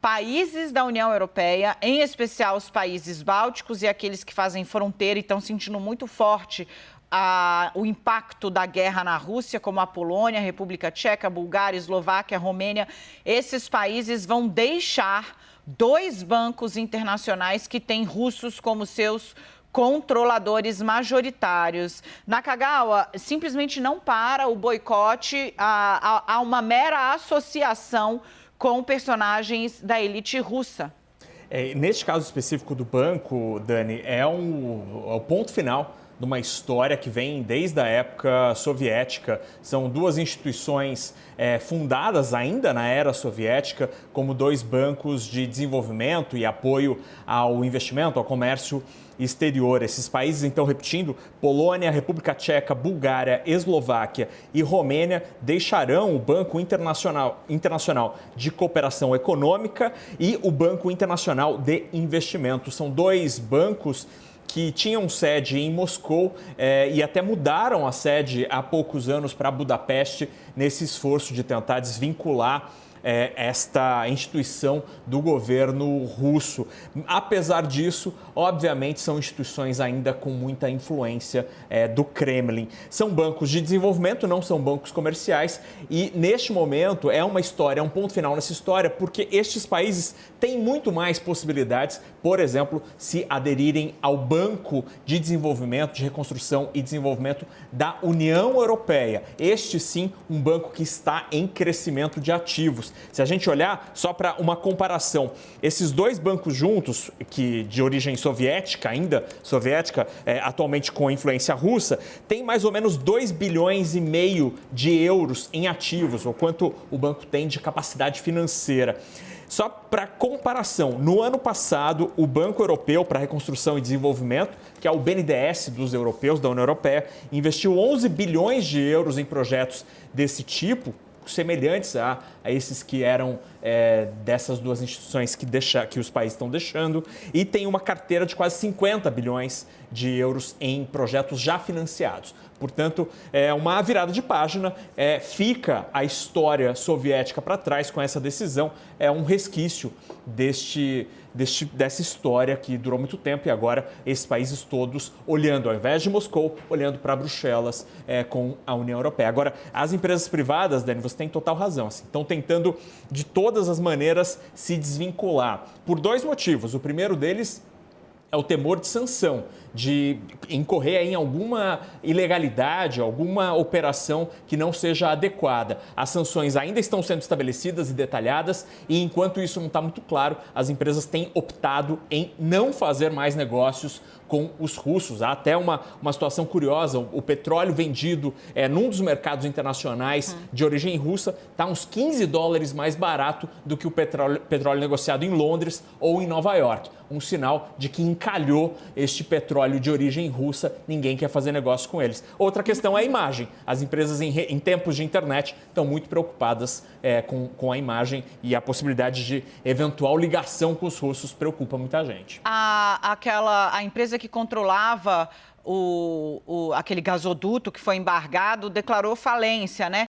Países da União Europeia, em especial os países bálticos e aqueles que fazem fronteira e estão sentindo muito forte o impacto da guerra na Rússia, como a Polônia, a República Tcheca, a Bulgária, a Eslováquia, a Romênia. Esses países vão deixar dois bancos internacionais que têm russos como seus controladores majoritários. Nakagawa, simplesmente não para o boicote a uma mera associação com personagens da elite russa. Neste caso específico do banco, Dani, é o ponto final de uma história que vem desde a época soviética. São duas instituições fundadas ainda na era soviética como dois bancos de desenvolvimento e apoio ao investimento, ao comércio exterior. Esses países, então, repetindo, Polônia, República Tcheca, Bulgária, Eslováquia e Romênia deixarão o Banco Internacional de Cooperação Econômica e o Banco Internacional de Investimento. São dois bancos que tinham sede em Moscou e até mudaram a sede há poucos anos para Budapeste nesse esforço de tentar desvincular esta instituição do governo russo. Apesar disso, obviamente, são instituições ainda com muita influência do Kremlin. São bancos de desenvolvimento, não são bancos comerciais e, neste momento, é uma história, é um ponto final nessa história, porque estes países têm muito mais possibilidades, por exemplo, se aderirem ao Banco de Desenvolvimento, de Reconstrução e Desenvolvimento da União Europeia. Este, sim, um banco que está em crescimento de ativos. Se a gente olhar, só para uma comparação, esses dois bancos juntos, que de origem soviética, atualmente com influência russa, tem mais ou menos 2,5 bilhões de euros em ativos, o quanto o banco tem de capacidade financeira. Só para comparação, no ano passado, o Banco Europeu para Reconstrução e Desenvolvimento, que é o BNDES dos europeus, da União Europeia, investiu 11 bilhões de euros em projetos desse tipo, semelhantes a esses que eram dessas duas instituições que os países estão deixando, e tem uma carteira de quase 50 bilhões de euros em projetos já financiados. Portanto, é uma virada de página, fica a história soviética para trás com essa decisão, é um resquício dessa história que durou muito tempo e agora esses países todos olhando, ao invés de Moscou, olhando para Bruxelas com a União Europeia. Agora, as empresas privadas, Dani, você tem total razão, assim, estão tentando de todas as maneiras se desvincular por dois motivos. O primeiro deles é o temor de sanção, de incorrer em alguma ilegalidade, alguma operação que não seja adequada. As sanções ainda estão sendo estabelecidas e detalhadas e, enquanto isso não está muito claro, as empresas têm optado em não fazer mais negócios com os russos. Há até uma situação curiosa, o petróleo vendido num dos mercados internacionais de origem russa está uns 15 dólares mais barato do que o petróleo negociado em Londres ou em Nova York. Um sinal de que encalhou este petróleo de origem russa, ninguém quer fazer negócio com eles. Outra questão é a imagem. As empresas em tempos de internet estão muito preocupadas com a imagem e a possibilidade de eventual ligação com os russos preocupa muita gente. A empresa que controlava aquele gasoduto que foi embargado declarou falência, né?